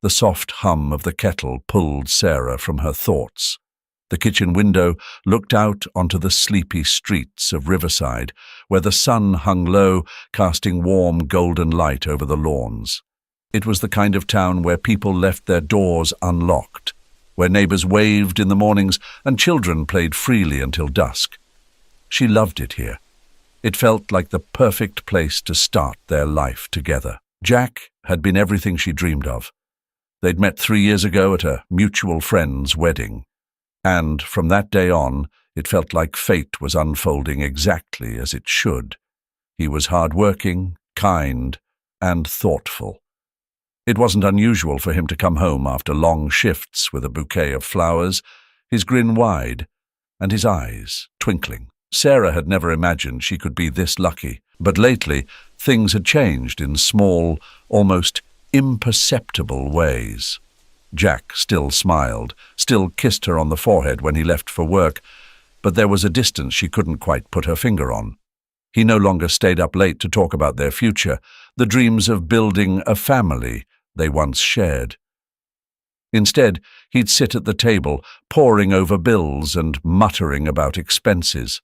The soft hum of the kettle pulled Sarah from her thoughts. The kitchen window looked out onto the sleepy streets of Riverside, where the sun hung low, casting warm golden light over the lawns. It was the kind of town where people left their doors unlocked, where neighbors waved in the mornings and children played freely until dusk. She loved it here. It felt like the perfect place to start their life together. Jack had been everything she dreamed of. They'd met 3 years ago at a mutual friend's wedding, and from that day on, it felt like fate was unfolding exactly as it should. He was hard-working, kind, and thoughtful. It wasn't unusual for him to come home after long shifts with a bouquet of flowers, his grin wide, and his eyes twinkling. Sarah had never imagined she could be this lucky, but lately things had changed in small, almost imperceptible ways. Jack still smiled, still kissed her on the forehead when he left for work, but there was a distance she couldn't quite put her finger on. He no longer stayed up late to talk about their future, the dreams of building a family they once shared. Instead, he'd sit at the table, poring over bills and muttering about expenses.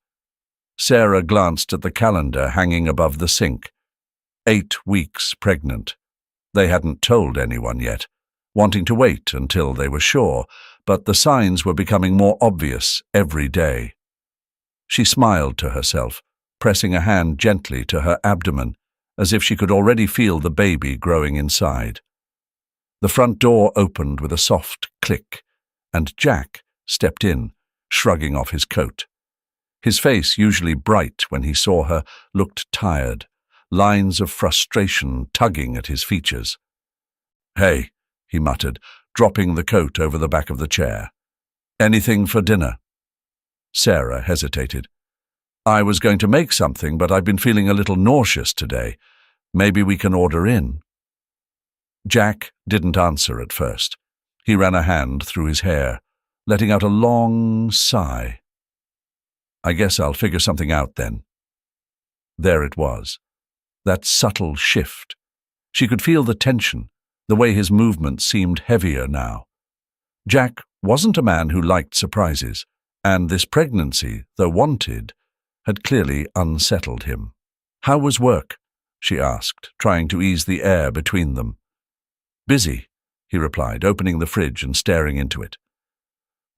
Sarah glanced at the calendar hanging above the sink. 8 weeks pregnant. They hadn't told anyone yet, wanting to wait until they were sure, but the signs were becoming more obvious every day. She smiled to herself, pressing a hand gently to her abdomen, as if she could already feel the baby growing inside. The front door opened with a soft click, and Jack stepped in, shrugging off his coat. His face, usually bright when he saw her, looked tired, lines of frustration tugging at his features. "Hey," he muttered, dropping the coat over the back of the chair. "Anything for dinner?" Sarah hesitated. "I was going to make something, but I've been feeling a little nauseous today. Maybe we can order in." Jack didn't answer at first. He ran a hand through his hair, letting out a long sigh. "I guess I'll figure something out then." There it was, that subtle shift. She could feel the tension, the way his movements seemed heavier now. Jack wasn't a man who liked surprises, and this pregnancy, though wanted, had clearly unsettled him. "How was work?" she asked, trying to ease the air between them. "Busy," he replied, opening the fridge and staring into it.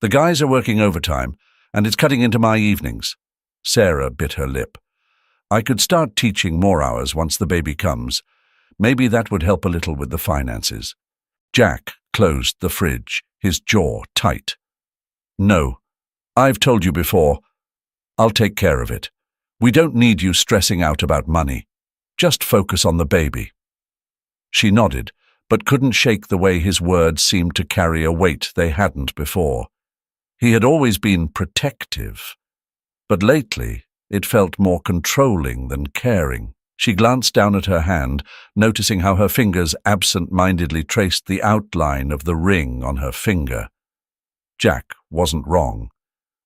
"The guys are working overtime, and it's cutting into my evenings." Sarah bit her lip. "I could start teaching more hours once the baby comes. Maybe that would help a little with the finances." Jack closed the fridge, his jaw tight. "No, I've told you before. I'll take care of it. We don't need you stressing out about money. Just focus on the baby." She nodded, but couldn't shake the way his words seemed to carry a weight they hadn't before. He had always been protective, but lately it felt more controlling than caring. She glanced down at her hand, noticing how her fingers absent-mindedly traced the outline of the ring on her finger. Jack wasn't wrong.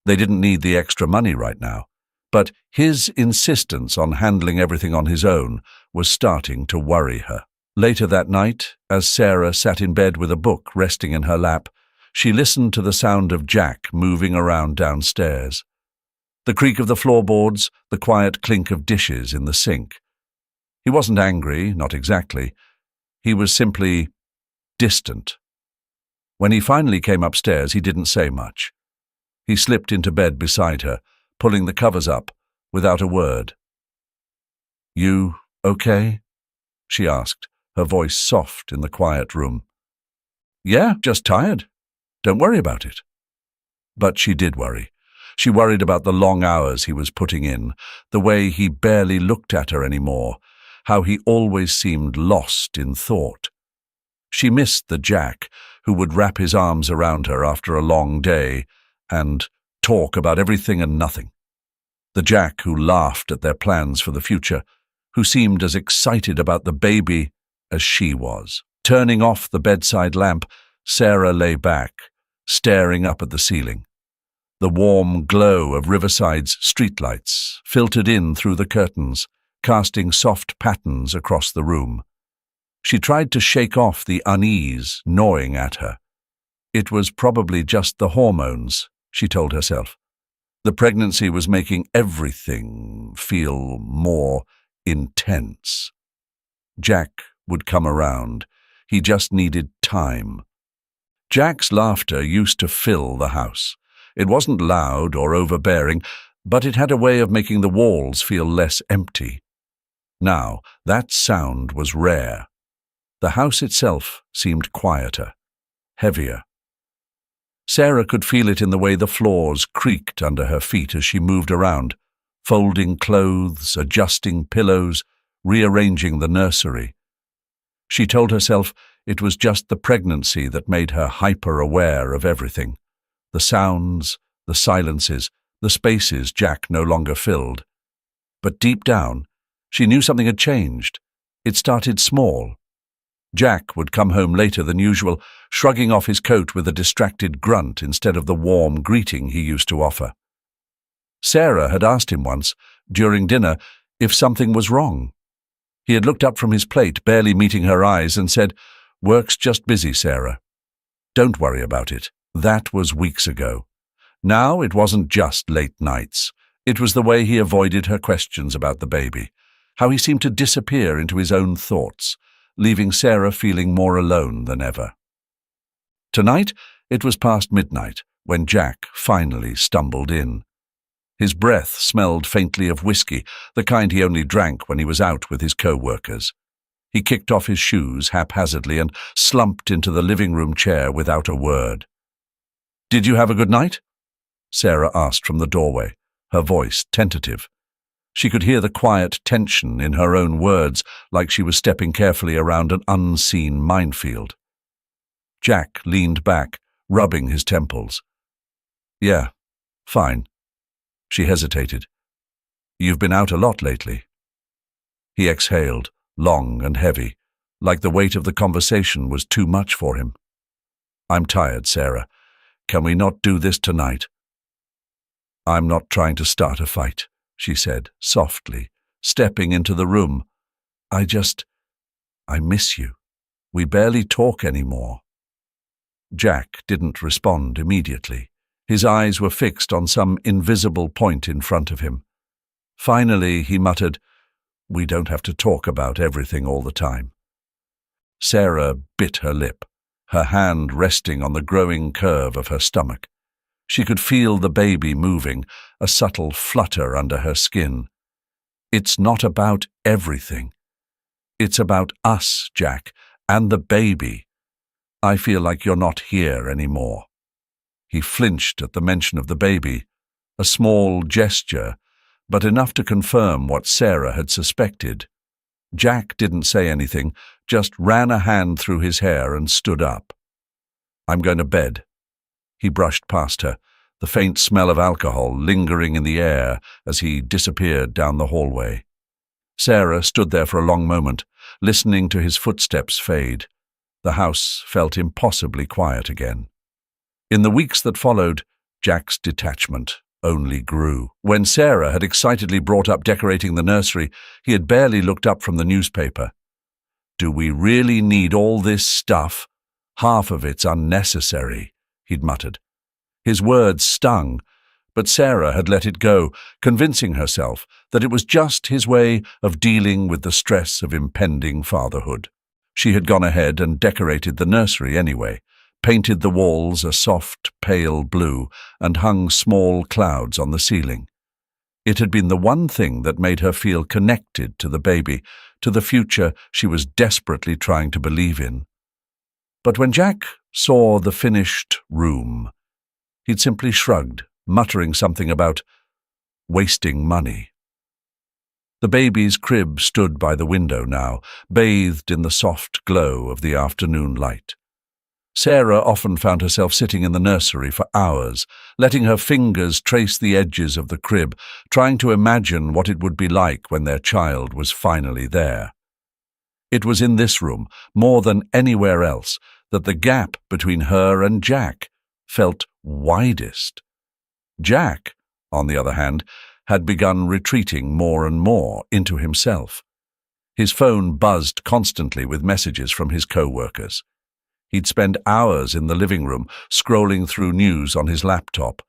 They didn't need the extra money right now, but his insistence on handling everything on his own was starting to worry her. Later that night, as Sarah sat in bed with a book resting in her lap, she listened to the sound of Jack moving around downstairs. The creak of the floorboards, the quiet clink of dishes in the sink. He wasn't angry, not exactly. He was simply distant. When he finally came upstairs, he didn't say much. He slipped into bed beside her, pulling the covers up, without a word. "You okay?" she asked, her voice soft in the quiet room. "Yeah, just tired. Don't worry about it." But she did worry. She worried about the long hours he was putting in, the way he barely looked at her anymore, how he always seemed lost in thought. She missed the Jack who would wrap his arms around her after a long day and talk about everything and nothing. The Jack who laughed at their plans for the future, who seemed as excited about the baby as she was. Turning off the bedside lamp, Sarah lay back, staring up at the ceiling. The warm glow of Riverside's streetlights filtered in through the curtains, casting soft patterns across the room. She tried to shake off the unease gnawing at her. It was probably just the hormones, she told herself. The pregnancy was making everything feel more intense. Jack would come around. He just needed time. Jack's laughter used to fill the house. It wasn't loud or overbearing, but it had a way of making the walls feel less empty. Now, that sound was rare. The house itself seemed quieter, heavier. Sarah could feel it in the way the floors creaked under her feet as she moved around, folding clothes, adjusting pillows, rearranging the nursery. She told herself it was just the pregnancy that made her hyper-aware of everything. The sounds, the silences, the spaces Jack no longer filled. But deep down, she knew something had changed. It started small. Jack would come home later than usual, shrugging off his coat with a distracted grunt instead of the warm greeting he used to offer. Sarah had asked him once, during dinner, if something was wrong. He had looked up from his plate, barely meeting her eyes, and said, "Work's just busy, Sarah. Don't worry about it." That was weeks ago. Now it wasn't just late nights. It was the way he avoided her questions about the baby, how he seemed to disappear into his own thoughts, leaving Sarah feeling more alone than ever. Tonight, it was past midnight when Jack finally stumbled in. His breath smelled faintly of whiskey, the kind he only drank when he was out with his co-workers. He kicked off his shoes haphazardly and slumped into the living room chair without a word. "Did you have a good night?" Sarah asked from the doorway, her voice tentative. She could hear the quiet tension in her own words, like she was stepping carefully around an unseen minefield. Jack leaned back, rubbing his temples. "Yeah, fine." She hesitated. "You've been out a lot lately." He exhaled, long and heavy, like the weight of the conversation was too much for him. "I'm tired, Sarah. Can we not do this tonight?" "I'm not trying to start a fight," she said, softly, stepping into the room. I miss you. We barely talk anymore." Jack didn't respond immediately. His eyes were fixed on some invisible point in front of him. Finally, he muttered, "We don't have to talk about everything all the time." Sarah bit her lip, her hand resting on the growing curve of her stomach. She could feel the baby moving, a subtle flutter under her skin. "It's not about everything. It's about us, Jack, and the baby. I feel like you're not here anymore." He flinched at the mention of the baby, a small gesture, but enough to confirm what Sarah had suspected. Jack didn't say anything, just ran a hand through his hair and stood up. "I'm going to bed." He brushed past her, the faint smell of alcohol lingering in the air as he disappeared down the hallway. Sarah stood there for a long moment, listening to his footsteps fade. The house felt impossibly quiet again. In the weeks that followed, Jack's detachment only grew. When Sarah had excitedly brought up decorating the nursery, he had barely looked up from the newspaper. "Do we really need all this stuff? Half of it's unnecessary," he'd muttered. His words stung, but Sarah had let it go, convincing herself that it was just his way of dealing with the stress of impending fatherhood. She had gone ahead and decorated the nursery anyway, painted the walls a soft, pale blue, and hung small clouds on the ceiling. It had been the one thing that made her feel connected to the baby, to the future she was desperately trying to believe in. But when Jack saw the finished room, he'd simply shrugged, muttering something about wasting money. The baby's crib stood by the window now, bathed in the soft glow of the afternoon light. Sarah often found herself sitting in the nursery for hours, letting her fingers trace the edges of the crib, trying to imagine what it would be like when their child was finally there. It was in this room, more than anywhere else, that the gap between her and Jack felt widest. Jack, on the other hand, had begun retreating more and more into himself. His phone buzzed constantly with messages from his co-workers. He'd spend hours in the living room scrolling through news on his laptop,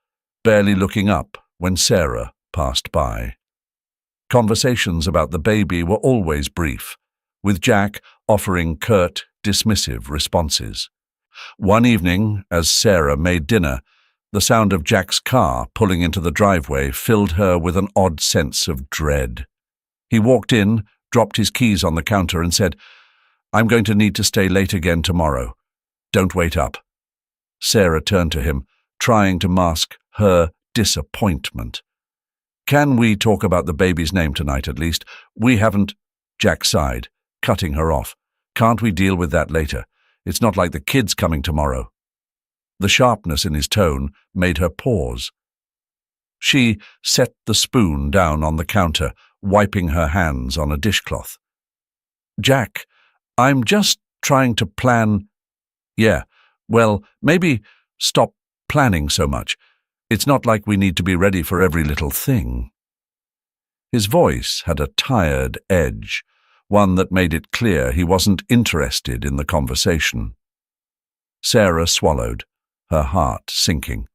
barely looking up when Sarah passed by. Conversations about the baby were always brief, with Jack offering curt, dismissive responses. One evening, as Sarah made dinner, the sound of Jack's car pulling into the driveway filled her with an odd sense of dread. He walked in, dropped his keys on the counter and said, "I'm going to need to stay late again tomorrow. Don't wait up." Sarah turned to him, trying to mask her disappointment. "Can we talk about the baby's name tonight at least? We haven't—" Jack sighed, cutting her off. "Can't we deal with that later? It's not like the kid's coming tomorrow." The sharpness in his tone made her pause. She set the spoon down on the counter, wiping her hands on a dishcloth. "Jack, I'm just trying to plan—" "Yeah, well, maybe stop planning so much. It's not like we need to be ready for every little thing." His voice had a tired edge, one that made it clear he wasn't interested in the conversation. Sarah swallowed, her heart sinking.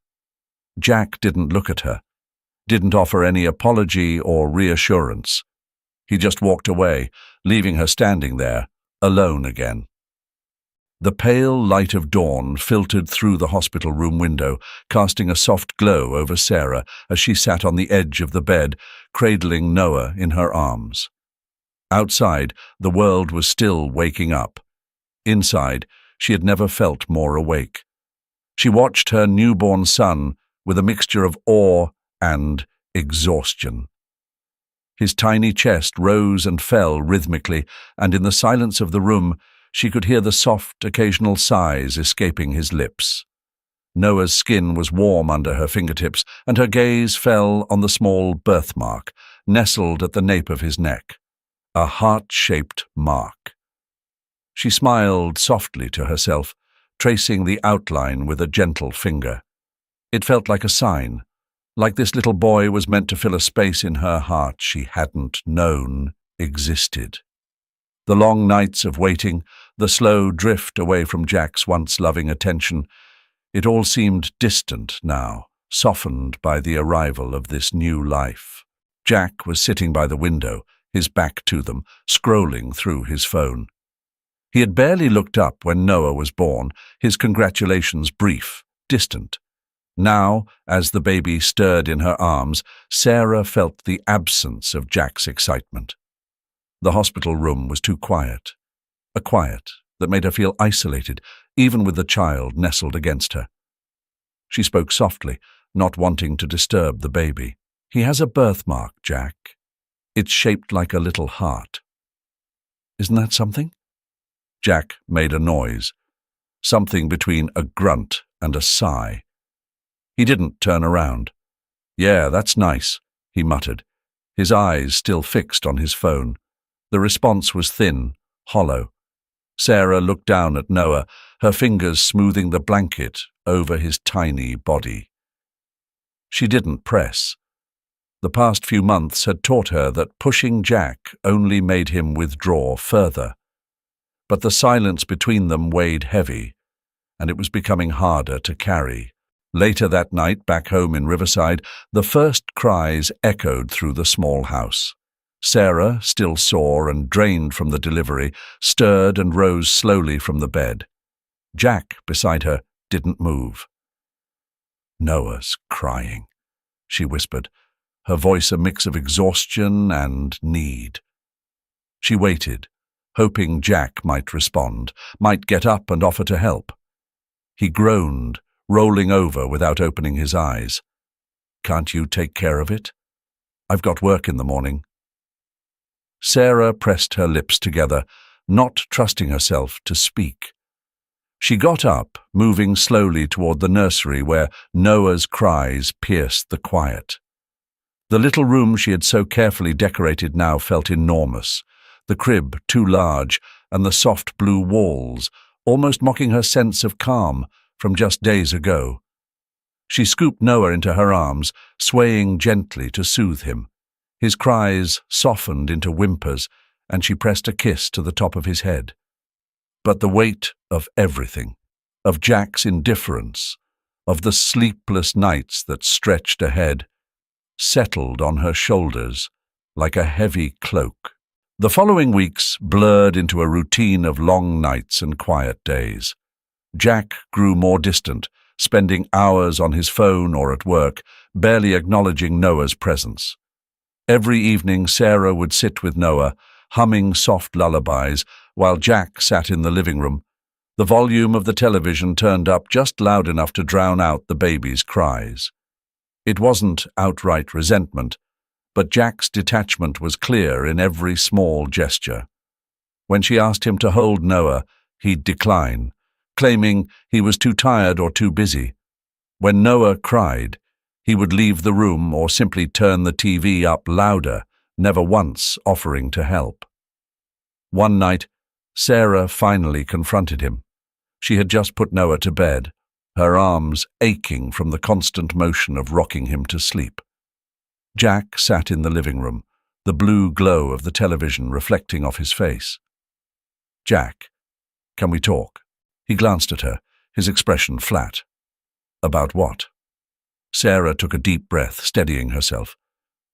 Jack didn't look at her, didn't offer any apology or reassurance. He just walked away, leaving her standing there, alone again. The pale light of dawn filtered through the hospital room window, casting a soft glow over Sarah as she sat on the edge of the bed, cradling Noah in her arms. Outside, the world was still waking up. Inside, she had never felt more awake. She watched her newborn son with a mixture of awe and exhaustion. His tiny chest rose and fell rhythmically, and in the silence of the room, she could hear the soft, occasional sighs escaping his lips. Noah's skin was warm under her fingertips, and her gaze fell on the small birthmark, nestled at the nape of his neck, a heart-shaped mark. She smiled softly to herself, tracing the outline with a gentle finger. It felt like a sign, like this little boy was meant to fill a space in her heart she hadn't known existed. The long nights of waiting, the slow drift away from Jack's once loving attention, it all seemed distant now, softened by the arrival of this new life. Jack was sitting by the window, his back to them, scrolling through his phone. He had barely looked up when Noah was born, his congratulations brief, distant. Now, as the baby stirred in her arms, Sarah felt the absence of Jack's excitement. The hospital room was too quiet, a quiet that made her feel isolated, even with the child nestled against her. She spoke softly, not wanting to disturb the baby. "He has a birthmark, Jack. It's shaped like a little heart. Isn't that something?" Jack made a noise, something between a grunt and a sigh. He didn't turn around. "Yeah, that's nice," he muttered, his eyes still fixed on his phone. The response was thin, hollow. Sarah looked down at Noah, her fingers smoothing the blanket over his tiny body. She didn't press. The past few months had taught her that pushing Jack only made him withdraw further. But the silence between them weighed heavy, and it was becoming harder to carry. Later that night, back home in Riverside, the first cries echoed through the small house. Sarah, still sore and drained from the delivery, stirred and rose slowly from the bed. Jack, beside her, didn't move. "Noah's crying," she whispered, her voice a mix of exhaustion and need. She waited, hoping Jack might respond, might get up and offer to help. He groaned, rolling over without opening his eyes. "Can't you take care of it? I've got work in the morning." Sarah pressed her lips together, not trusting herself to speak. She got up, moving slowly toward the nursery where Noah's cries pierced the quiet. The little room she had so carefully decorated now felt enormous, the crib too large, and the soft blue walls, almost mocking her sense of calm from just days ago. She scooped Noah into her arms, swaying gently to soothe him. His cries softened into whimpers, and she pressed a kiss to the top of his head. But the weight of everything, of Jack's indifference, of the sleepless nights that stretched ahead, settled on her shoulders like a heavy cloak. The following weeks blurred into a routine of long nights and quiet days. Jack grew more distant, spending hours on his phone or at work, barely acknowledging Noah's presence. Every evening Sarah would sit with Noah, humming soft lullabies, while Jack sat in the living room, the volume of the television turned up just loud enough to drown out the baby's cries. It wasn't outright resentment, but Jack's detachment was clear in every small gesture. When she asked him to hold Noah, he'd decline, claiming he was too tired or too busy. When Noah cried, he would leave the room or simply turn the TV up louder, never once offering to help. One night, Sarah finally confronted him. She had just put Noah to bed, her arms aching from the constant motion of rocking him to sleep. Jack sat in the living room, the blue glow of the television reflecting off his face. "Jack, can we talk?" He glanced at her, his expression flat. "About what?" Sarah took a deep breath, steadying herself.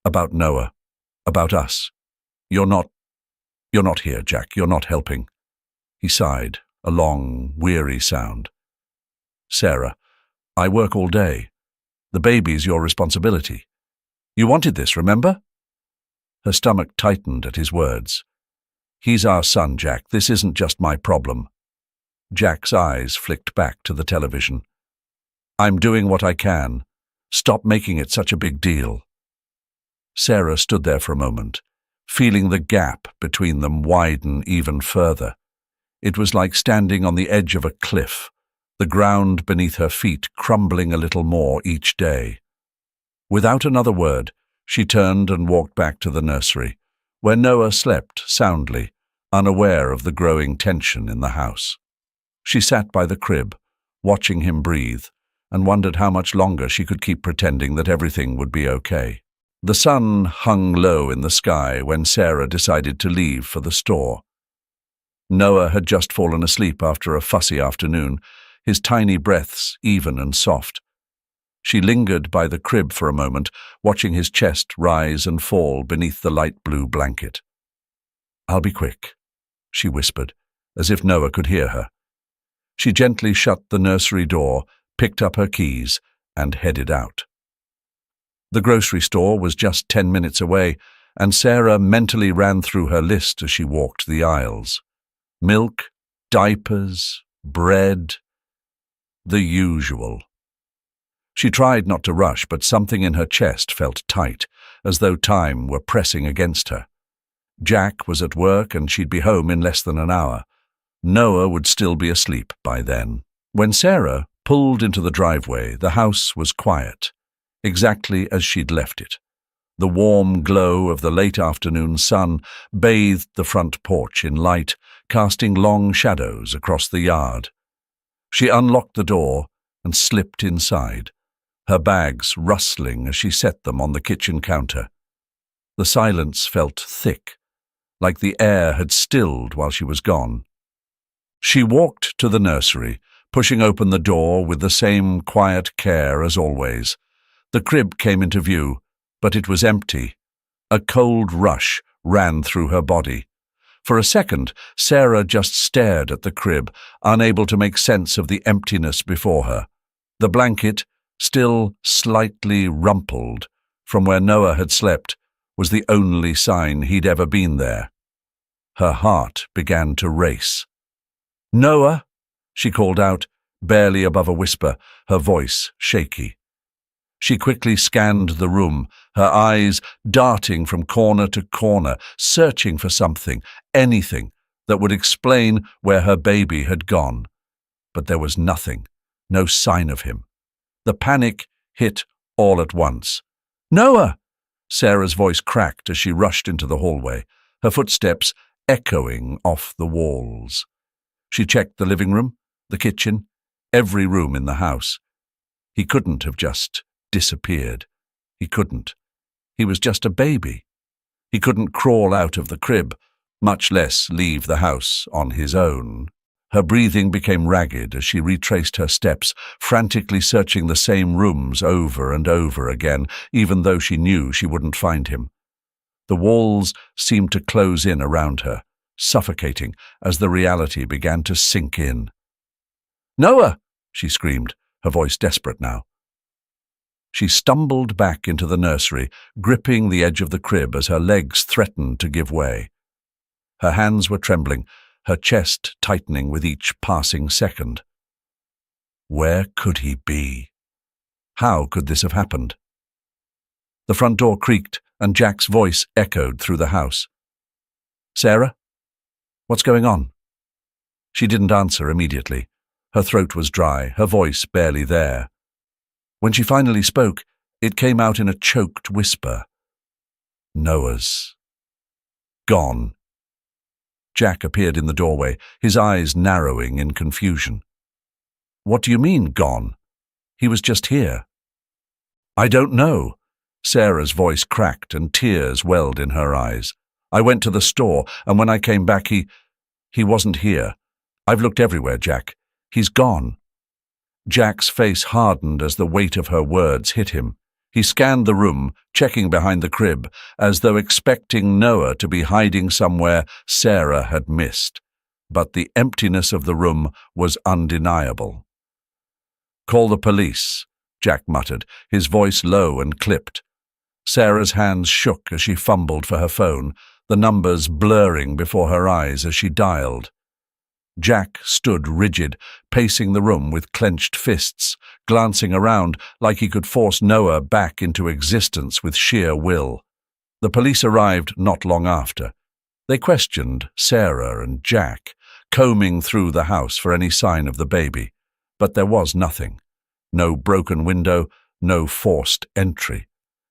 "About Noah. About us. You're not here, Jack. You're not helping." He sighed, a long, weary sound. "Sarah, I work all day. The baby's your responsibility. You wanted this, remember?" Her stomach tightened at his words. "He's our son, Jack. This isn't just my problem." Jack's eyes flicked back to the television. "I'm doing what I can. Stop making it such a big deal." Sarah stood there for a moment, feeling the gap between them widen even further. It was like standing on the edge of a cliff, the ground beneath her feet crumbling a little more each day. Without another word, she turned and walked back to the nursery, where Noah slept soundly, unaware of the growing tension in the house. She sat by the crib, watching him breathe, and wondered how much longer she could keep pretending that everything would be okay. The sun hung low in the sky when Sarah decided to leave for the store. Noah had just fallen asleep after a fussy afternoon, his tiny breaths even and soft. She lingered by the crib for a moment, watching his chest rise and fall beneath the light blue blanket. "I'll be quick," she whispered, as if Noah could hear her. She gently shut the nursery door, picked up her keys, and headed out. The grocery store was just 10 minutes away, and Sarah mentally ran through her list as she walked the aisles. Milk, diapers, bread, the usual. She tried not to rush, but something in her chest felt tight, as though time were pressing against her. Jack was at work and she'd be home in less than an hour. Noah would still be asleep by then. When Sarah pulled into the driveway, the house was quiet, exactly as she'd left it. The warm glow of the late afternoon sun bathed the front porch in light, casting long shadows across the yard. She unlocked the door and slipped inside, her bags rustling as she set them on the kitchen counter. The silence felt thick, like the air had stilled while she was gone. She walked to the nursery, pushing open the door with the same quiet care as always. The crib came into view, but it was empty. A cold rush ran through her body. For a second, Sarah just stared at the crib, unable to make sense of the emptiness before her. The blanket, still slightly rumpled from where Noah had slept, was the only sign he'd ever been there. Her heart began to race. "Noah!" she called out, barely above a whisper, her voice shaky. She quickly scanned the room, her eyes darting from corner to corner, searching for something, anything, that would explain where her baby had gone. But there was nothing, no sign of him. The panic hit all at once. "Noah!" Sarah's voice cracked as she rushed into the hallway, her footsteps echoing off the walls. She checked the living room, the kitchen, every room in the house. He couldn't have just disappeared. He couldn't. He was just a baby. He couldn't crawl out of the crib, much less leave the house on his own. Her breathing became ragged as she retraced her steps, frantically searching the same rooms over and over again, even though she knew she wouldn't find him. The walls seemed to close in around her, suffocating as the reality began to sink in. "Noah!" she screamed, her voice desperate now. She stumbled back into the nursery, gripping the edge of the crib as her legs threatened to give way. Her hands were trembling, her chest tightening with each passing second. Where could he be? How could this have happened? The front door creaked, and Jack's voice echoed through the house. "Sarah? What's going on?" She didn't answer immediately. Her throat was dry, her voice barely there. When she finally spoke, it came out in a choked whisper. "Noah's gone." Jack appeared in the doorway, his eyes narrowing in confusion. "What do you mean, gone? He was just here." "I don't know." Sarah's voice cracked and tears welled in her eyes. "I went to the store, and when I came back he wasn't here. I've looked everywhere, Jack. He's gone." Jack's face hardened as the weight of her words hit him. He scanned the room, checking behind the crib, as though expecting Noah to be hiding somewhere Sarah had missed. But the emptiness of the room was undeniable. "Call the police," Jack muttered, his voice low and clipped. Sarah's hands shook as she fumbled for her phone, the numbers blurring before her eyes as she dialed. Jack stood rigid, pacing the room with clenched fists, glancing around like he could force Noah back into existence with sheer will. The police arrived not long after. They questioned Sarah and Jack, combing through the house for any sign of the baby. But there was nothing. No broken window, no forced entry.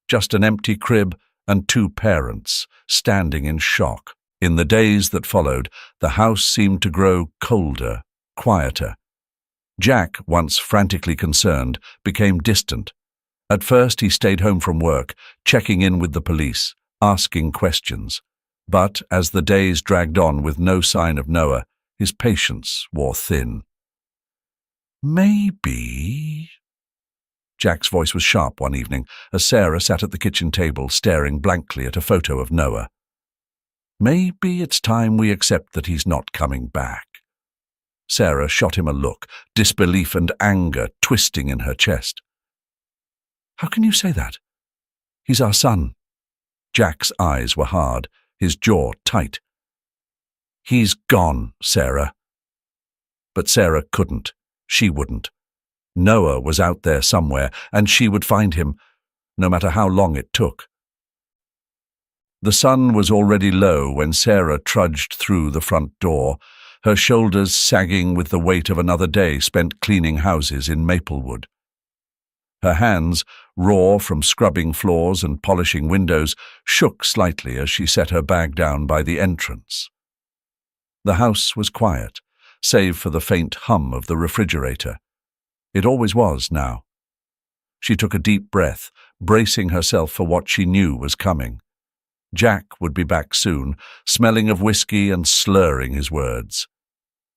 Just an empty crib and two parents, standing in shock. In the days that followed, the house seemed to grow colder, quieter. Jack, once frantically concerned, became distant. At first he stayed home from work, checking in with the police, asking questions. But as the days dragged on with no sign of Noah, his patience wore thin. "Maybe—" Jack's voice was sharp one evening as Sarah sat at the kitchen table staring blankly at a photo of Noah. "Maybe it's time we accept that he's not coming back." Sarah shot him a look, disbelief and anger twisting in her chest. "How can you say that? He's our son." Jack's eyes were hard, his jaw tight. "He's gone, Sarah." But Sarah couldn't. She wouldn't. Noah was out there somewhere, and she would find him, no matter how long it took. The sun was already low when Sarah trudged through the front door, her shoulders sagging with the weight of another day spent cleaning houses in Maplewood. Her hands, raw from scrubbing floors and polishing windows, shook slightly as she set her bag down by the entrance. The house was quiet, save for the faint hum of the refrigerator. It always was now. She took a deep breath, bracing herself for what she knew was coming. Jack would be back soon, smelling of whiskey and slurring his words.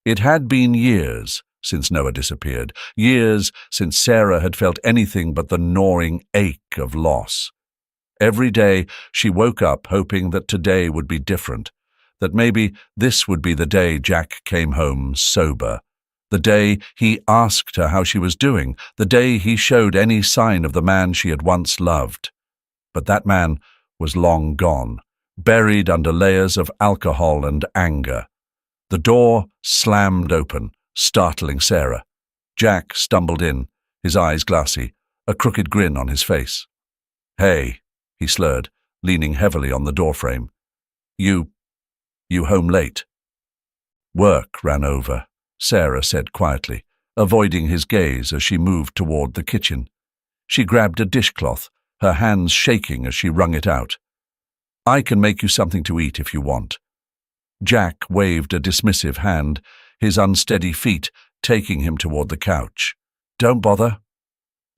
It had been years since Noah disappeared, years since Sarah had felt anything but the gnawing ache of loss. Every day she woke up hoping that today would be different, that maybe this would be the day Jack came home sober, the day he asked her how she was doing, the day he showed any sign of the man she had once loved. But that man was long gone, buried under layers of alcohol and anger. The door slammed open, startling Sarah. Jack stumbled in, his eyes glassy, a crooked grin on his face. "Hey," he slurred, leaning heavily on the doorframe. You home late?" "Work ran over," Sarah said quietly, avoiding his gaze as she moved toward the kitchen. She grabbed a dishcloth, her hands shaking as she wrung it out. "I can make you something to eat if you want." Jack waved a dismissive hand, his unsteady feet taking him toward the couch. "Don't bother.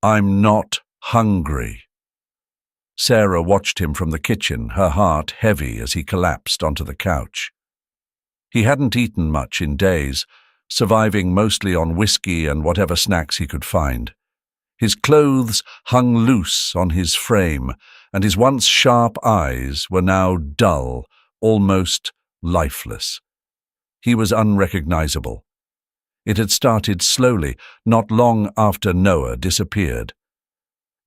I'm not hungry." Sarah watched him from the kitchen, her heart heavy as he collapsed onto the couch. He hadn't eaten much in days, surviving mostly on whiskey and whatever snacks he could find. His clothes hung loose on his frame, and his once sharp eyes were now dull, almost lifeless. He was unrecognizable. It had started slowly, not long after Noah disappeared.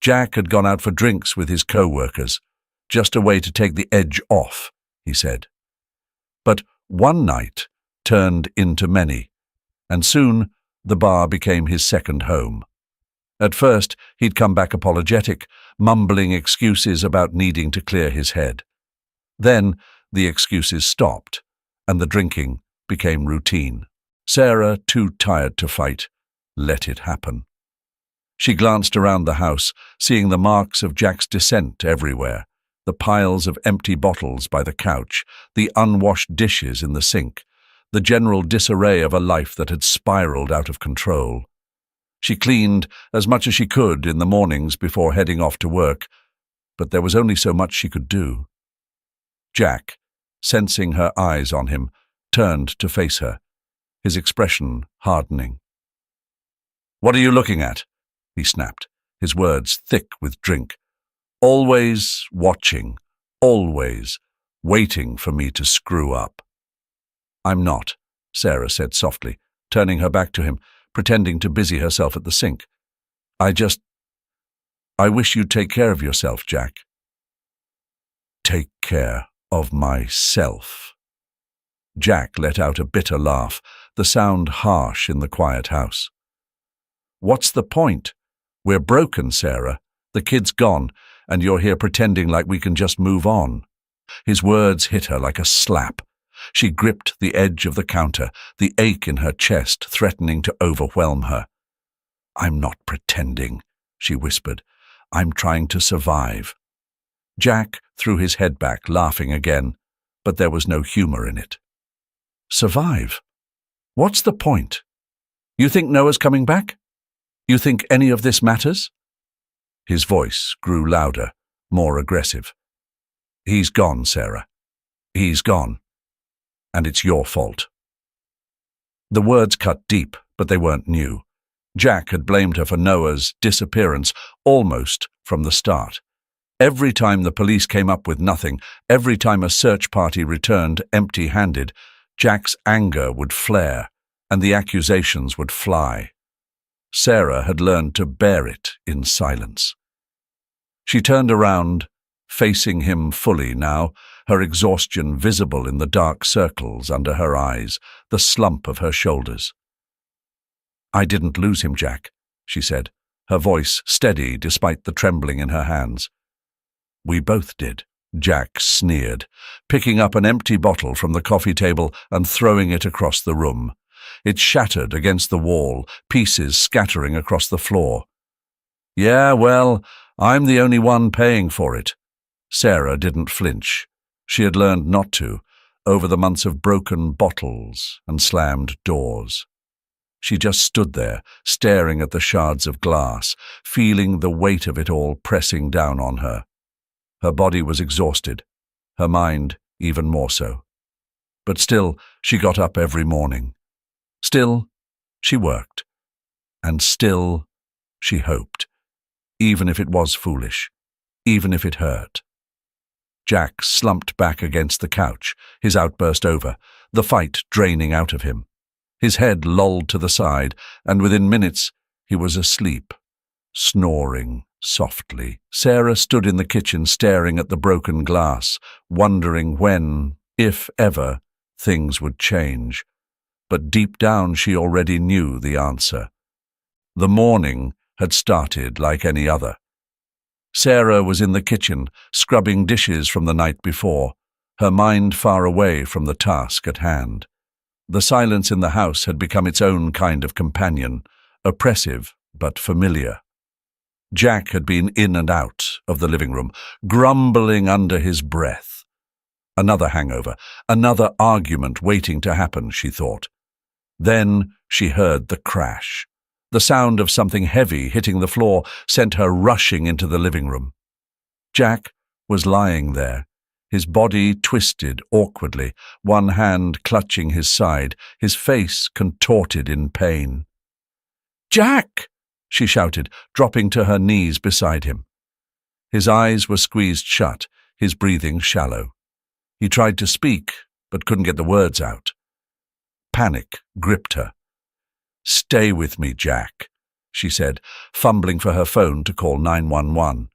Jack had gone out for drinks with his co-workers, just a way to take the edge off, he said. But one night turned into many, and soon the bar became his second home. At first, he'd come back apologetic, mumbling excuses about needing to clear his head. Then the excuses stopped, and the drinking became routine. Sarah, too tired to fight, let it happen. She glanced around the house, seeing the marks of Jack's descent everywhere, the piles of empty bottles by the couch, the unwashed dishes in the sink, the general disarray of a life that had spiraled out of control. She cleaned as much as she could in the mornings before heading off to work, but there was only so much she could do. Jack, sensing her eyes on him, turned to face her, his expression hardening. "What are you looking at?" he snapped, his words thick with drink. "Always watching, always waiting for me to screw up." "I'm not," Sarah said softly, turning her back to him, pretending to busy herself at the sink. I wish you'd take care of yourself, Jack." "Take care of myself." Jack let out a bitter laugh, the sound harsh in the quiet house. "What's the point? We're broken, Sarah. The kid's gone, and you're here pretending like we can just move on." His words hit her like a slap. She gripped the edge of the counter, the ache in her chest threatening to overwhelm her. "I'm not pretending," she whispered. "I'm trying to survive." Jack threw his head back, laughing again, but there was no humor in it. "Survive? What's the point? You think Noah's coming back? You think any of this matters?" His voice grew louder, more aggressive. "He's gone, Sarah. He's gone. And it's your fault." The words cut deep, but they weren't new. Jack had blamed her for Noah's disappearance almost from the start. Every time the police came up with nothing, every time a search party returned empty-handed, Jack's anger would flare, and the accusations would fly. Sarah had learned to bear it in silence. She turned around, facing him fully now, her exhaustion visible in the dark circles under her eyes, the slump of her shoulders. "I didn't lose him, Jack," she said, her voice steady despite the trembling in her hands. "We both did," Jack sneered, picking up an empty bottle from the coffee table and throwing it across the room. It shattered against the wall, pieces scattering across the floor. "Yeah, well, I'm the only one paying for it." Sarah didn't flinch. She had learned not to, over the months of broken bottles and slammed doors. She just stood there, staring at the shards of glass, feeling the weight of it all pressing down on her. Her body was exhausted, her mind even more so. But still, she got up every morning. Still, she worked. And still, she hoped, even if it was foolish, even if it hurt. Jack slumped back against the couch, his outburst over, the fight draining out of him. His head lolled to the side, and within minutes he was asleep, snoring softly. Sarah stood in the kitchen staring at the broken glass, wondering when, if ever, things would change. But deep down she already knew the answer. The morning had started like any other. Sarah was in the kitchen, scrubbing dishes from the night before, her mind far away from the task at hand. The silence in the house had become its own kind of companion, oppressive but familiar. Jack had been in and out of the living room, grumbling under his breath. Another hangover, another argument waiting to happen, she thought. Then she heard the crash. The sound of something heavy hitting the floor sent her rushing into the living room. Jack was lying there, his body twisted awkwardly, one hand clutching his side, his face contorted in pain. "Jack!" she shouted, dropping to her knees beside him. His eyes were squeezed shut, his breathing shallow. He tried to speak, but couldn't get the words out. Panic gripped her. "Stay with me, Jack," she said, fumbling for her phone to call 911.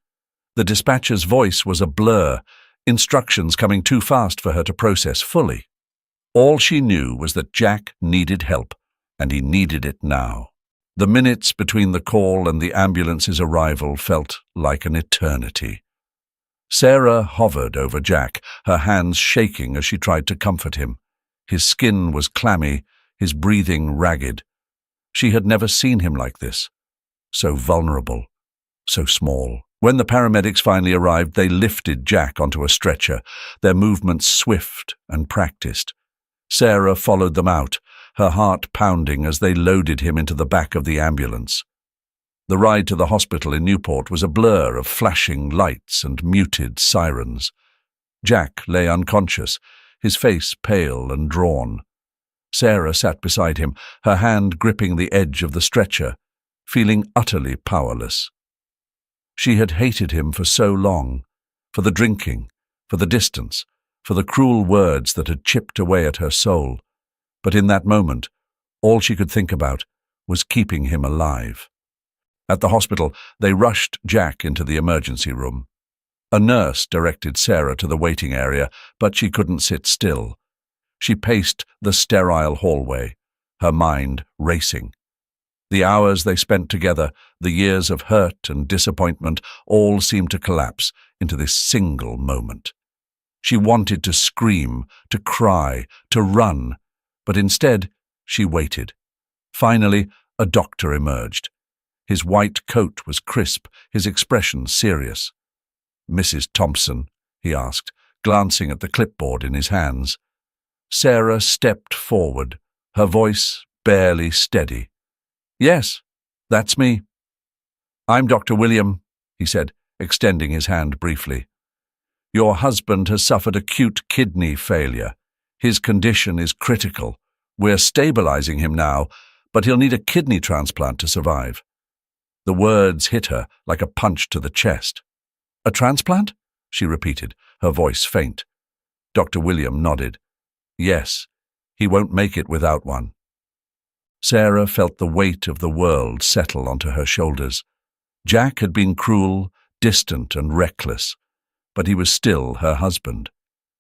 The dispatcher's voice was a blur, instructions coming too fast for her to process fully. All she knew was that Jack needed help, and he needed it now. The minutes between the call and the ambulance's arrival felt like an eternity. Sarah hovered over Jack, her hands shaking as she tried to comfort him. His skin was clammy, his breathing ragged. She had never seen him like this. So vulnerable, so small. When the paramedics finally arrived, they lifted Jack onto a stretcher, their movements swift and practiced. Sarah followed them out, her heart pounding as they loaded him into the back of the ambulance. The ride to the hospital in Newport was a blur of flashing lights and muted sirens. Jack lay unconscious, his face pale and drawn. Sarah sat beside him, her hand gripping the edge of the stretcher, feeling utterly powerless. She had hated him for so long, for the drinking, for the distance, for the cruel words that had chipped away at her soul. But in that moment, all she could think about was keeping him alive. At the hospital, they rushed Jack into the emergency room. A nurse directed Sarah to the waiting area, but she couldn't sit still. She paced the sterile hallway, her mind racing. The hours they spent together, the years of hurt and disappointment, all seemed to collapse into this single moment. She wanted to scream, to cry, to run, but instead she waited. Finally, a doctor emerged. His white coat was crisp, his expression serious. "Mrs. Thompson?" he asked, glancing at the clipboard in his hands. Sarah stepped forward, her voice barely steady. "Yes, that's me." "I'm Dr. William," he said, extending his hand briefly. "Your husband has suffered acute kidney failure. His condition is critical. We're stabilizing him now, but he'll need a kidney transplant to survive." The words hit her like a punch to the chest. "A transplant?" she repeated, her voice faint. Dr. William nodded. "Yes, he won't make it without one." Sarah felt the weight of the world settle onto her shoulders. Jack had been cruel, distant, and reckless, but he was still her husband.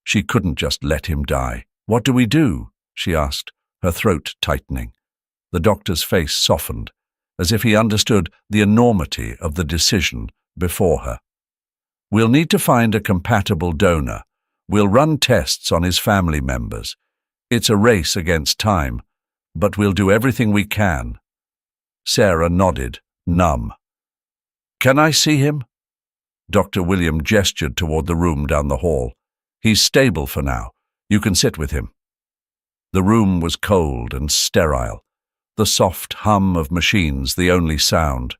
She couldn't just let him die. "What do we do?" she asked, her throat tightening. The doctor's face softened, as if he understood the enormity of the decision before her. "We'll need to find a compatible donor. We'll run tests on his family members. It's a race against time, but we'll do everything we can." Sarah nodded, numb. "Can I see him?" Dr. William gestured toward the room down the hall. "He's stable for now. You can sit with him." The room was cold and sterile, the soft hum of machines the only sound.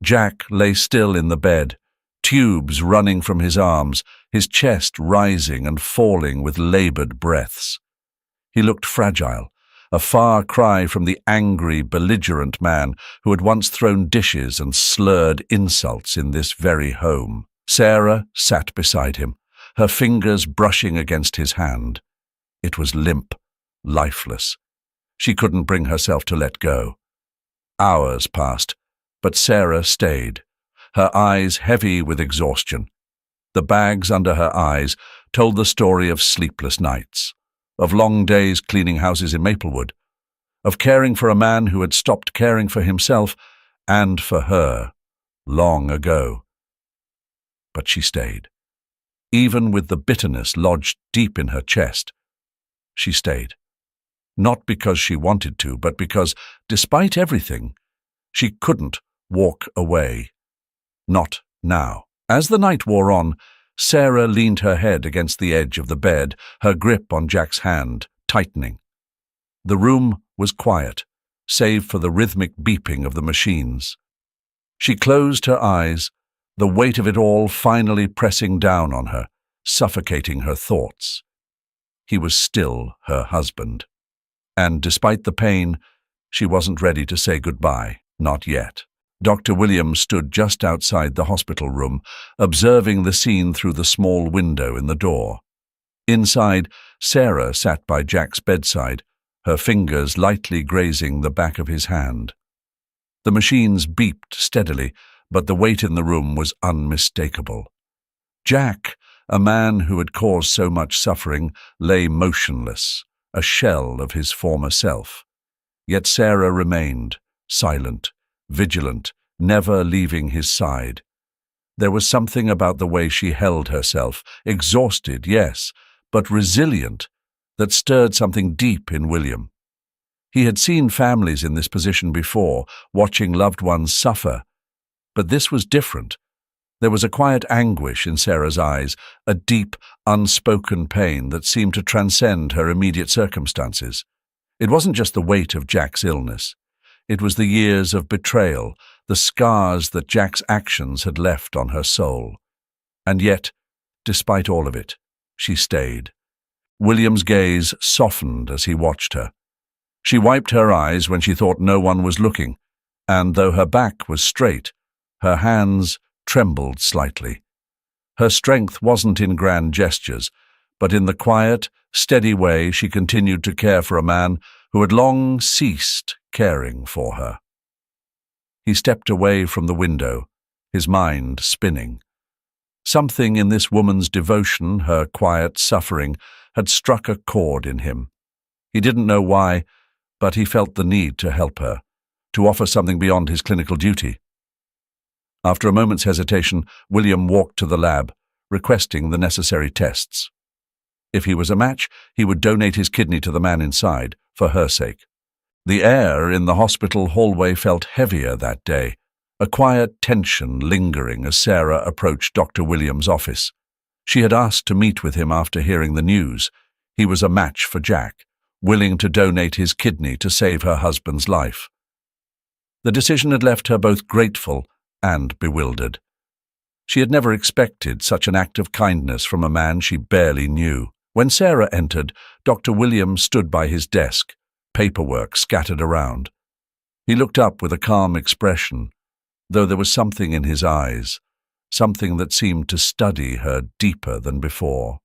Jack lay still in the bed, tubes running from his arms, his chest rising and falling with labored breaths. He looked fragile, a far cry from the angry, belligerent man who had once thrown dishes and slurred insults in this very home. Sarah sat beside him, her fingers brushing against his hand. It was limp, lifeless. She couldn't bring herself to let go. Hours passed, but Sarah stayed, her eyes heavy with exhaustion. The bags under her eyes told the story of sleepless nights, of long days cleaning houses in Maplewood, of caring for a man who had stopped caring for himself and for her long ago. But she stayed. Even with the bitterness lodged deep in her chest, she stayed. Not because she wanted to, but because, despite everything, she couldn't walk away. Not now. As the night wore on, Sarah leaned her head against the edge of the bed, her grip on Jack's hand tightening. The room was quiet, save for the rhythmic beeping of the machines. She closed her eyes, the weight of it all finally pressing down on her, suffocating her thoughts. He was still her husband. And despite the pain, she wasn't ready to say goodbye, not yet. Dr. William stood just outside the hospital room, observing the scene through the small window in the door. Inside, Sarah sat by Jack's bedside, her fingers lightly grazing the back of his hand. The machines beeped steadily, but the weight in the room was unmistakable. Jack, a man who had caused so much suffering, lay motionless, a shell of his former self. Yet Sarah remained, silent, vigilant, never leaving his side. There was something about the way she held herself, exhausted, yes, but resilient, that stirred something deep in William. He had seen families in this position before, watching loved ones suffer. But this was different. There was a quiet anguish in Sarah's eyes, a deep, unspoken pain that seemed to transcend her immediate circumstances. It wasn't just the weight of Jack's illness. It was the years of betrayal, the scars that Jack's actions had left on her soul. And yet, despite all of it, she stayed. William's gaze softened as he watched her. She wiped her eyes when she thought no one was looking, and though her back was straight, her hands trembled slightly. Her strength wasn't in grand gestures, but in the quiet, steady way she continued to care for a man who had long ceased caring for her. He stepped away from the window, his mind spinning. Something in this woman's devotion, her quiet suffering, had struck a chord in him. He didn't know why, but he felt the need to help her, to offer something beyond his clinical duty. After a moment's hesitation, William walked to the lab, requesting the necessary tests. If he was a match, he would donate his kidney to the man inside, for her sake. The air in the hospital hallway felt heavier that day, a quiet tension lingering as Sarah approached Dr. William's office. She had asked to meet with him after hearing the news. He was a match for Jack, willing to donate his kidney to save her husband's life. The decision had left her both grateful and bewildered. She had never expected such an act of kindness from a man she barely knew. When Sarah entered, Dr. William stood by his desk, paperwork scattered around. He looked up with a calm expression, though there was something in his eyes, something that seemed to study her deeper than before.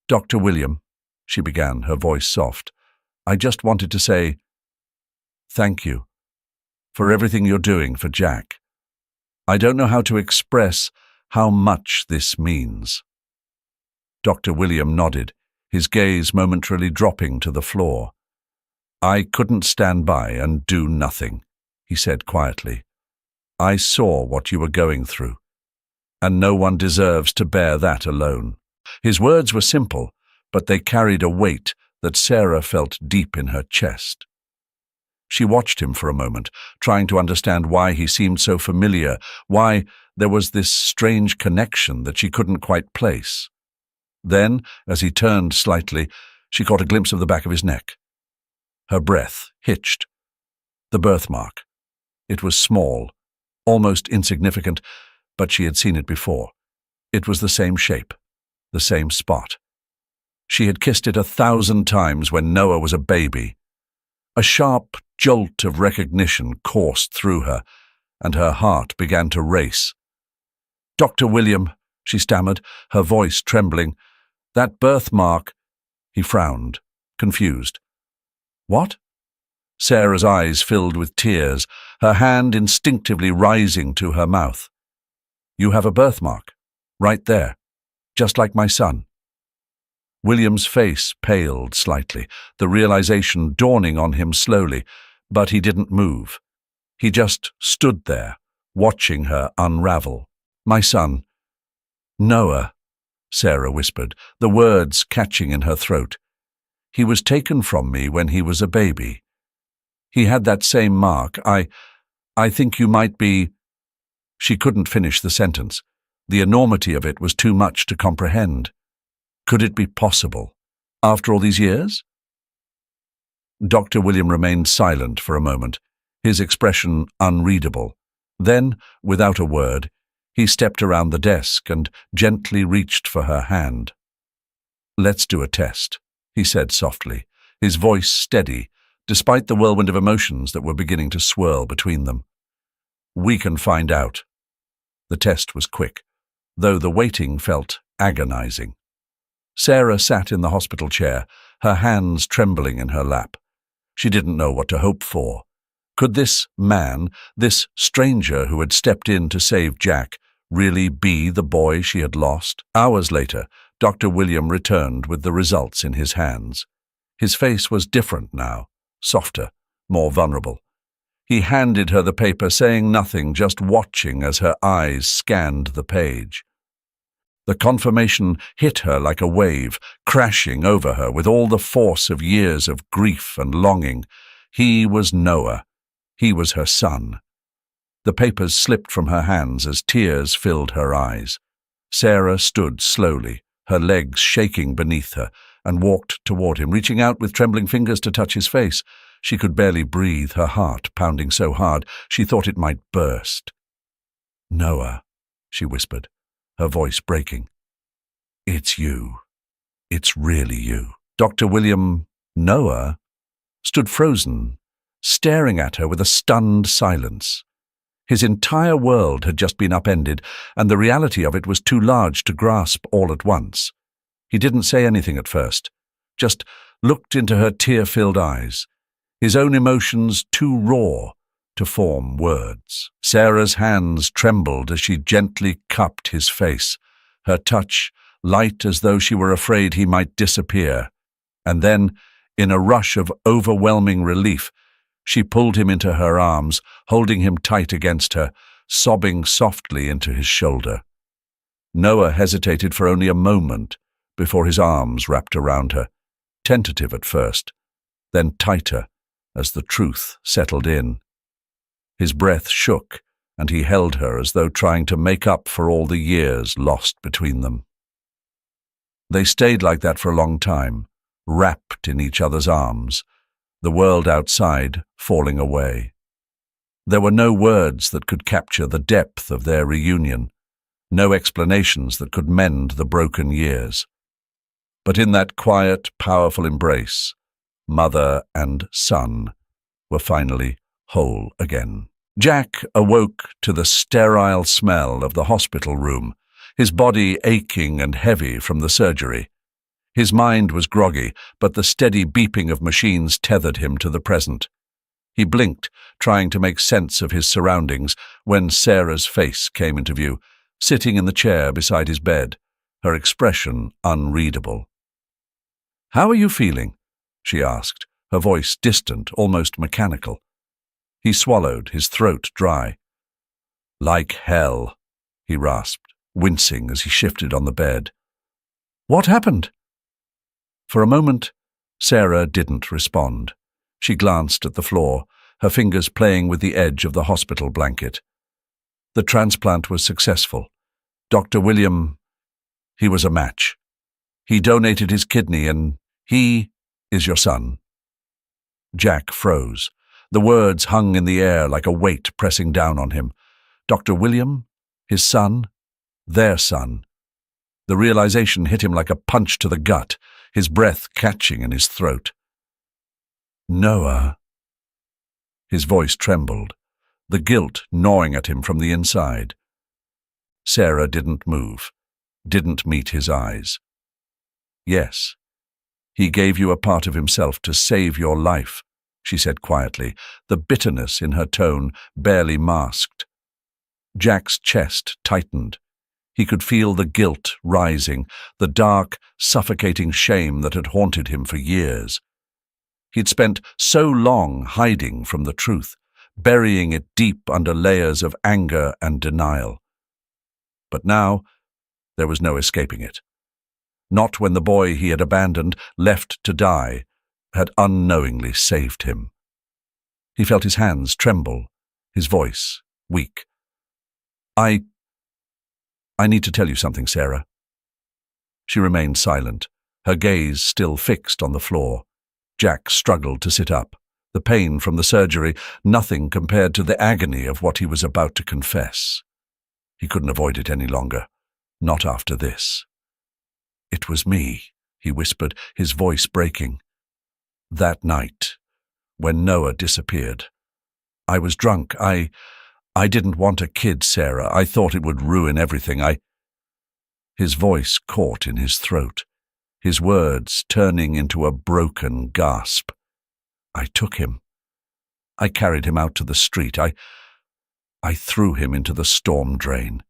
"Dr. William," she began, her voice soft, "I just wanted to say thank you for everything you're doing for Jack. I don't know how to express how much this means." Dr. William nodded, his gaze momentarily dropping to the floor. "I couldn't stand by and do nothing," he said quietly. "I saw what you were going through, and no one deserves to bear that alone." His words were simple, but they carried a weight that Sarah felt deep in her chest. She watched him for a moment, trying to understand why he seemed so familiar, why there was this strange connection that she couldn't quite place. Then, as he turned slightly, she caught a glimpse of the back of his neck. Her breath hitched. The birthmark. It was small, almost insignificant, but she had seen it before. It was the same shape, the same spot. She had kissed it 1,000 times when Noah was a baby. A sharp jolt of recognition coursed through her, and her heart began to race. "Dr. William," she stammered, her voice trembling, "that birthmark—" He frowned, confused. "What?" Sarah's eyes filled with tears, her hand instinctively rising to her mouth. "You have a birthmark, right there, just like my son." William's face paled slightly, the realization dawning on him slowly, but he didn't move. He just stood there, watching her unravel. "My son." "Noah," Sarah whispered, the words catching in her throat. "He was taken from me when he was a baby. He had that same mark. I think you might be—" She couldn't finish the sentence. The enormity of it was too much to comprehend. Could it be possible? After all these years? Dr. William remained silent for a moment, his expression unreadable. Then, without a word, He stepped around the desk and gently reached for her hand. "Let's do a test," he said softly, his voice steady, despite the whirlwind of emotions that were beginning to swirl between them. "We can find out." The test was quick, though the waiting felt agonizing. Sarah sat in the hospital chair, her hands trembling in her lap. She didn't know what to hope for. Could this man, this stranger who had stepped in to save Jack, really be the boy she had lost? Hours later, Dr. William returned with the results in his hands. His face was different now, softer, more vulnerable. He handed her the paper, saying nothing, just watching as her eyes scanned the page. The confirmation hit her like a wave, crashing over her with all the force of years of grief and longing. He was Noah. He was her son. The papers slipped from her hands as tears filled her eyes. Sarah stood slowly, her legs shaking beneath her, and walked toward him, reaching out with trembling fingers to touch his face. She could barely breathe, her heart pounding so hard she thought it might burst. "Noah," she whispered, her voice breaking. "It's you. It's really you." Dr. William, Noah, stood frozen, staring at her with a stunned silence. His entire world had just been upended, and the reality of it was too large to grasp all at once. He didn't say anything at first, just looked into her tear-filled eyes, his own emotions too raw to form words. Sarah's hands trembled as she gently cupped his face, her touch light as though she were afraid he might disappear. And then, in a rush of overwhelming relief, she pulled him into her arms, holding him tight against her, sobbing softly into his shoulder. Noah hesitated for only a moment before his arms wrapped around her, tentative at first, then tighter as the truth settled in. His breath shook, and he held her as though trying to make up for all the years lost between them. They stayed like that for a long time, wrapped in each other's arms, the world outside falling away. There were no words that could capture the depth of their reunion, no explanations that could mend the broken years. But in that quiet, powerful embrace, mother and son were finally whole again. Jack awoke to the sterile smell of the hospital room, his body aching and heavy from the surgery. His mind was groggy, but the steady beeping of machines tethered him to the present. He blinked, trying to make sense of his surroundings, when Sarah's face came into view, sitting in the chair beside his bed, her expression unreadable. "How are you feeling?" she asked, her voice distant, almost mechanical. He swallowed, his throat dry. "Like hell," he rasped, wincing as he shifted on the bed. "What happened?" For a moment, Sarah didn't respond. She glanced at the floor, her fingers playing with the edge of the hospital blanket. The transplant was successful. Dr. William, he was a match. He donated his kidney, and he is your son. Jack froze. The words hung in the air like a weight pressing down on him. Dr. William, his son, their son. The realization hit him like a punch to the gut, his breath catching in his throat. "Noah." His voice trembled, the guilt gnawing at him from the inside. Sarah didn't move, didn't meet his eyes. "Yes, he gave you a part of himself to save your life," she said quietly, the bitterness in her tone barely masked. Jack's chest tightened. He could feel the guilt rising, the dark, suffocating shame that had haunted him for years. He'd spent so long hiding from the truth, burying it deep under layers of anger and denial. But now, there was no escaping it. Not when the boy he had abandoned, left to die, had unknowingly saved him. He felt his hands tremble, his voice weak. I need to tell you something, Sarah." She remained silent, her gaze still fixed on the floor. Jack struggled to sit up. The pain from the surgery, nothing compared to the agony of what he was about to confess. He couldn't avoid it any longer. Not after this. "It was me," he whispered, his voice breaking. "That night, when Noah disappeared. I was drunk. I didn't want a kid, Sarah. I thought it would ruin everything. His voice caught in his throat, his words turning into a broken gasp. "I took him. I carried him out to the street. I threw him into the storm drain."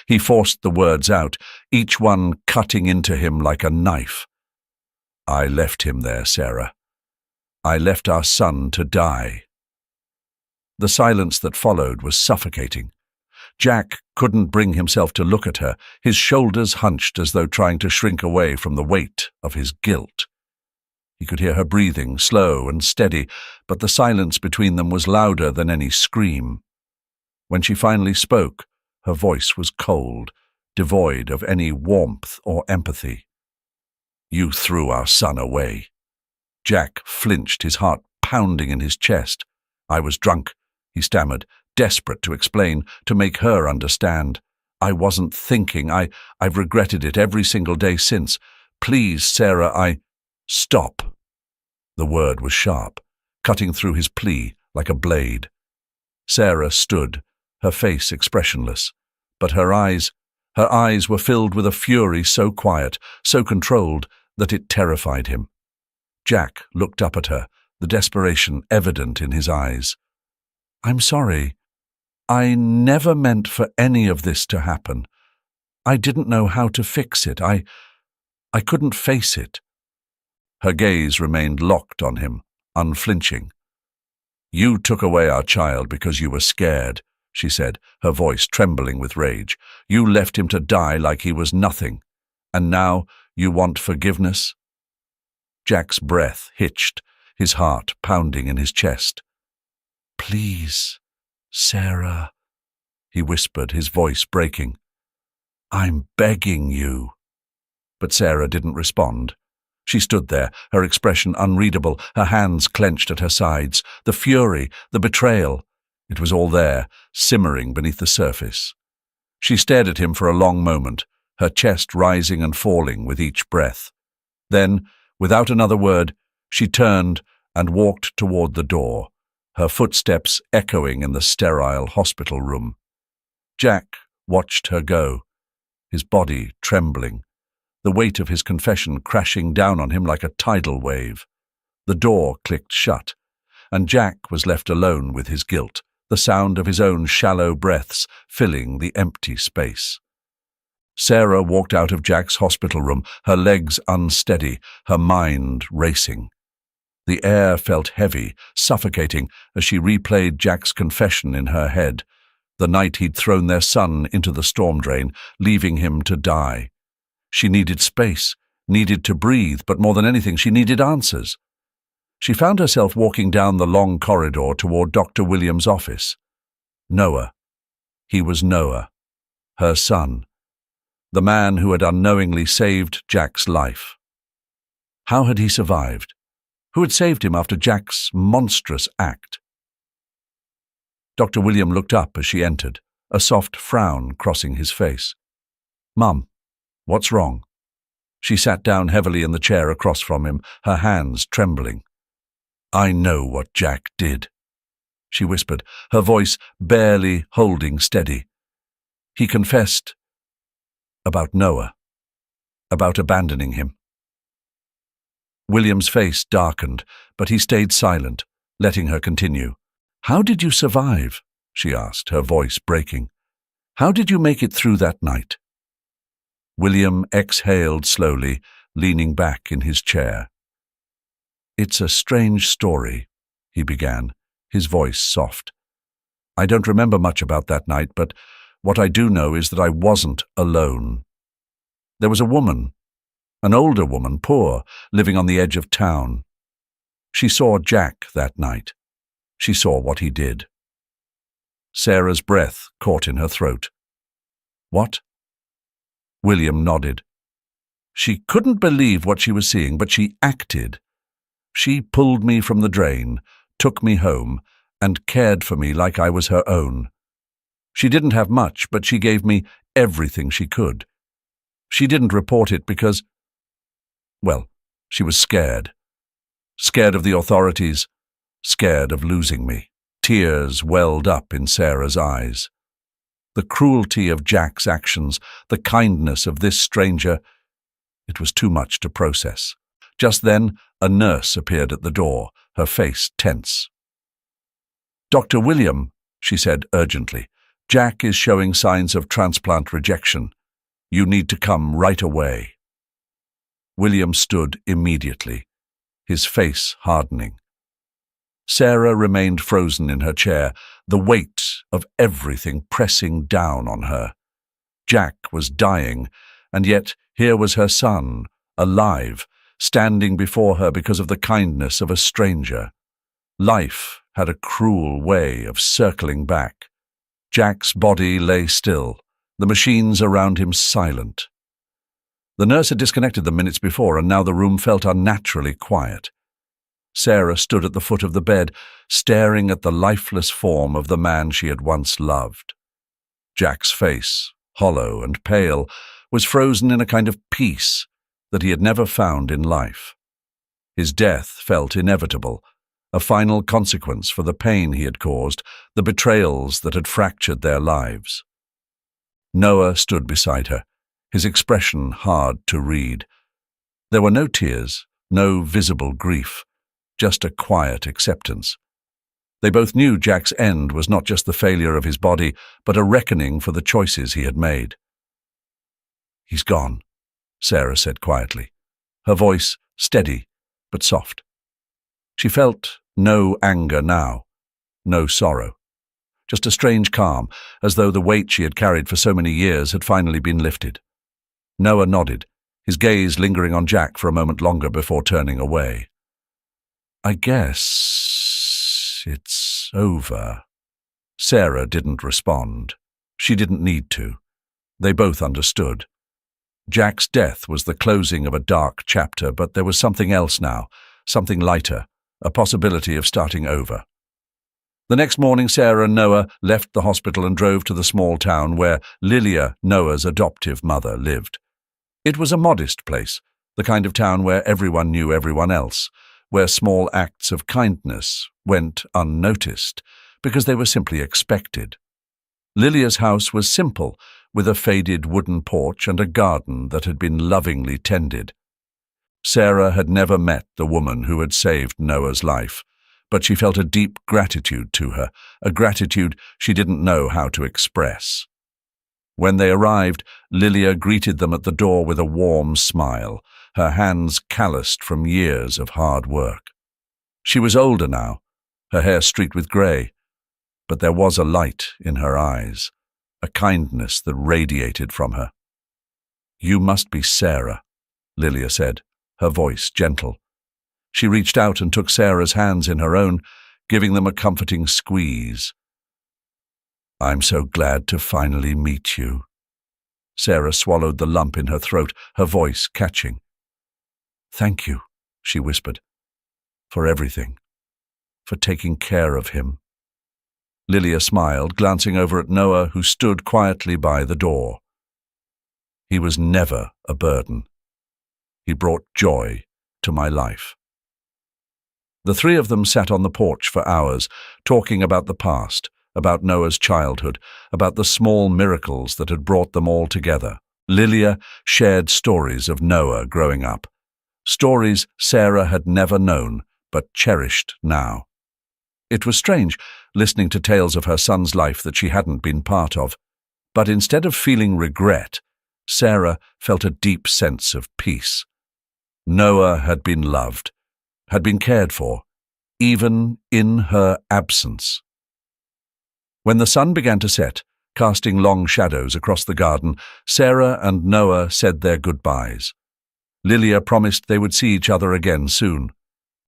He forced the words out, each one cutting into him like a knife. "I left him there, Sarah. I left our son to die." The silence that followed was suffocating. Jack couldn't bring himself to look at her, his shoulders hunched as though trying to shrink away from the weight of his guilt. He could hear her breathing, slow and steady, but the silence between them was louder than any scream. When she finally spoke, her voice was cold, devoid of any warmth or empathy. "You threw our son away." Jack flinched, his heart pounding in his chest. "I was drunk," he stammered, desperate to explain, to make her understand. "I wasn't thinking. I've regretted it every single day since. Please, Sarah, Stop." The word was sharp, cutting through his plea like a blade. Sarah stood, her face expressionless, but her eyes were filled with a fury so quiet, so controlled, that it terrified him. Jack looked up at her, the desperation evident in his eyes. "I'm sorry. I never meant for any of this to happen. I didn't know how to fix it. I couldn't face it." Her gaze remained locked on him, unflinching. "You took away our child because you were scared," she said, her voice trembling with rage. "You left him to die like he was nothing. And now you want forgiveness?" Jack's breath hitched, his heart pounding in his chest. "Please, Sarah," he whispered, his voice breaking. "I'm begging you." But Sarah didn't respond. She stood there, her expression unreadable, her hands clenched at her sides. The fury, the betrayal, it was all there, simmering beneath the surface. She stared at him for a long moment, her chest rising and falling with each breath. Then, without another word, she turned and walked toward the door, her footsteps echoing in the sterile hospital room. Jack watched her go, his body trembling, the weight of his confession crashing down on him like a tidal wave. The door clicked shut, and Jack was left alone with his guilt, the sound of his own shallow breaths filling the empty space. Sarah walked out of Jack's hospital room, her legs unsteady, her mind racing. The air felt heavy, suffocating, as she replayed Jack's confession in her head, the night he'd thrown their son into the storm drain, leaving him to die. She needed space, needed to breathe, but more than anything, she needed answers. She found herself walking down the long corridor toward Dr. Williams' office. Noah. He was Noah, her son, the man who had unknowingly saved Jack's life. How had he survived? Who had saved him after Jack's monstrous act? Dr. William looked up as she entered, a soft frown crossing his face. "Mum, what's wrong?" She sat down heavily in the chair across from him, her hands trembling. "I know what Jack did," she whispered, her voice barely holding steady. "He confessed about Noah, about abandoning him." William's face darkened, but he stayed silent, letting her continue. "How did you survive?" she asked, her voice breaking. "How did you make it through that night?" William exhaled slowly, leaning back in his chair. "It's a strange story," he began, his voice soft. "I don't remember much about that night, but what I do know is that I wasn't alone. There was a woman, an older woman, poor, living on the edge of town. She saw Jack that night. She saw what he did." Sarah's breath caught in her throat. "What?" William nodded. "She couldn't believe what she was seeing, but she acted. She pulled me from the drain, took me home, and cared for me like I was her own. She didn't have much, but she gave me everything she could. She didn't report it because, well, she was scared. Scared of the authorities, scared of losing me. Tears welled up in Sarah's eyes. The cruelty of Jack's actions, the kindness of this stranger, it was too much to process. Just then, a nurse appeared at the door, her face tense. "Dr. William," she said urgently, "Jack is showing signs of transplant rejection. You need to come right away." William stood immediately, his face hardening. Sarah remained frozen in her chair, the weight of everything pressing down on her. Jack was dying, and yet here was her son, alive, standing before her because of the kindness of a stranger. Life had a cruel way of circling back. Jack's body lay still, the machines around him silent. The nurse had disconnected them minutes before, and now the room felt unnaturally quiet. Sarah stood at the foot of the bed, staring at the lifeless form of the man she had once loved. Jack's face, hollow and pale, was frozen in a kind of peace that he had never found in life. His death felt inevitable, a final consequence for the pain he had caused, the betrayals that had fractured their lives. Noah stood beside her, his expression hard to read. There were no tears, no visible grief, just a quiet acceptance. They both knew Jack's end was not just the failure of his body, but a reckoning for the choices he had made. "He's gone," Sarah said quietly, her voice steady but soft. She felt no anger now, no sorrow, just a strange calm, as though the weight she had carried for so many years had finally been lifted. Noah nodded, his gaze lingering on Jack for a moment longer before turning away. "I guess it's over." Sarah didn't respond. She didn't need to. They both understood. Jack's death was the closing of a dark chapter, but there was something else now, something lighter, a possibility of starting over. The next morning, Sarah and Noah left the hospital and drove to the small town where Lilia, Noah's adoptive mother, lived. It was a modest place, the kind of town where everyone knew everyone else, where small acts of kindness went unnoticed because they were simply expected. Lilia's house was simple, with a faded wooden porch and a garden that had been lovingly tended. Sarah had never met the woman who had saved Noah's life, but she felt a deep gratitude to her, a gratitude she didn't know how to express. When they arrived, Lilia greeted them at the door with a warm smile, her hands calloused from years of hard work. She was older now, her hair streaked with grey, but there was a light in her eyes, a kindness that radiated from her. "You must be Sarah," Lilia said, her voice gentle. She reached out and took Sarah's hands in her own, giving them a comforting squeeze. "I'm so glad to finally meet you." Sarah swallowed the lump in her throat, her voice catching. "Thank you," she whispered, "for everything, for taking care of him." Lilia smiled, glancing over at Noah, who stood quietly by the door. "He was never a burden. He brought joy to my life." The three of them sat on the porch for hours, talking about the past, about Noah's childhood, about the small miracles that had brought them all together. Lilia shared stories of Noah growing up, stories Sarah had never known but cherished now. It was strange, listening to tales of her son's life that she hadn't been part of, but instead of feeling regret, Sarah felt a deep sense of peace. Noah had been loved, had been cared for, even in her absence. When the sun began to set, casting long shadows across the garden, Sarah and Noah said their goodbyes. Lilia promised they would see each other again soon,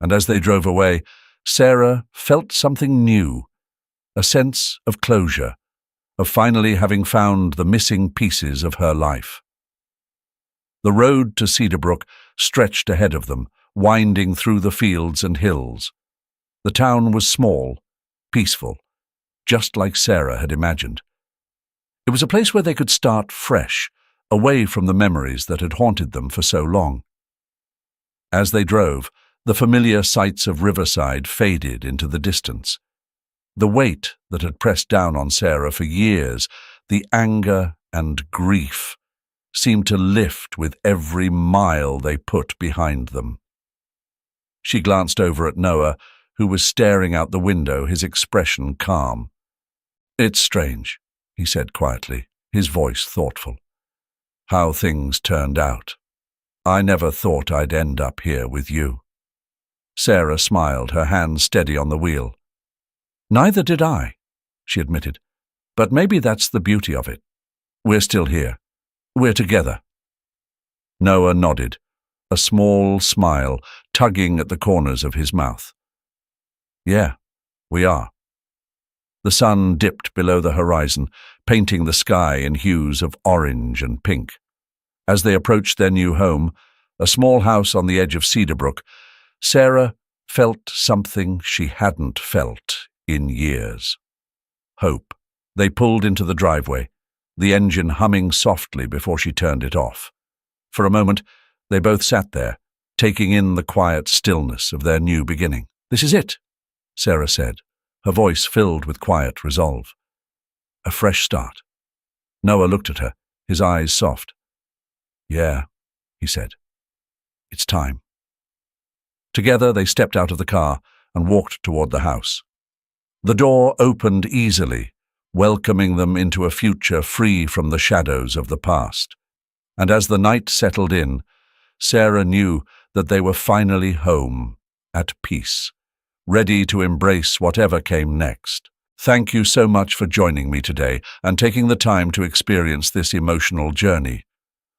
and as they drove away, Sarah felt something new, a sense of closure, of finally having found the missing pieces of her life. The road to Cedarbrook stretched ahead of them, winding through the fields and hills. The town was small, peaceful, just like Sarah had imagined. It was a place where they could start fresh, away from the memories that had haunted them for so long. As they drove, the familiar sights of Riverside faded into the distance. The weight that had pressed down on Sarah for years, the anger and grief, seemed to lift with every mile they put behind them. She glanced over at Noah, who was staring out the window, his expression calm. "It's strange," he said quietly, his voice thoughtful. "How things turned out. I never thought I'd end up here with you." Sarah smiled, her hand steady on the wheel. "Neither did I," she admitted. "But maybe that's the beauty of it. We're still here. We're together." Noah nodded, a small smile tugging at the corners of his mouth. "Yeah, we are." The sun dipped below the horizon, painting the sky in hues of orange and pink. As they approached their new home, a small house on the edge of Cedarbrook, Sarah felt something she hadn't felt in years. Hope. They pulled into the driveway, the engine humming softly before she turned it off. For a moment, they both sat there, taking in the quiet stillness of their new beginning. "This is it," Sarah said, her voice filled with quiet resolve. "A fresh start." Noah looked at her, his eyes soft. "Yeah," he said. "It's time." Together they stepped out of the car and walked toward the house. The door opened easily, welcoming them into a future free from the shadows of the past. And as the night settled in, Sarah knew that they were finally home, at peace, ready to embrace whatever came next. Thank you so much for joining me today and taking the time to experience this emotional journey.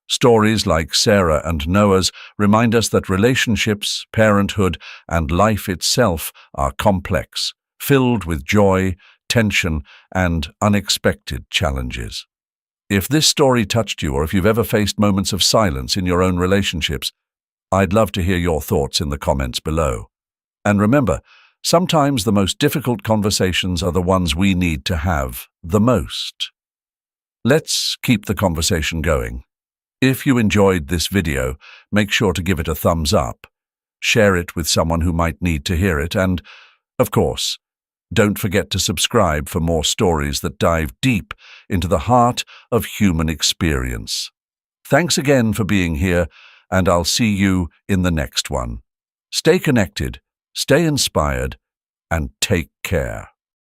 Stories like Sarah and Noah's remind us that relationships, parenthood, and life itself are complex, filled with joy, tension, and unexpected challenges. If this story touched you, or if you've ever faced moments of silence in your own relationships, I'd love to hear your thoughts in the comments below. And remember, sometimes the most difficult conversations are the ones we need to have the most. Let's keep the conversation going. If you enjoyed this video, make sure to give it a thumbs up, share it with someone who might need to hear it, and, of course, don't forget to subscribe for more stories that dive deep into the heart of human experience. Thanks again for being here, and I'll see you in the next one. Stay connected, stay inspired, and take care.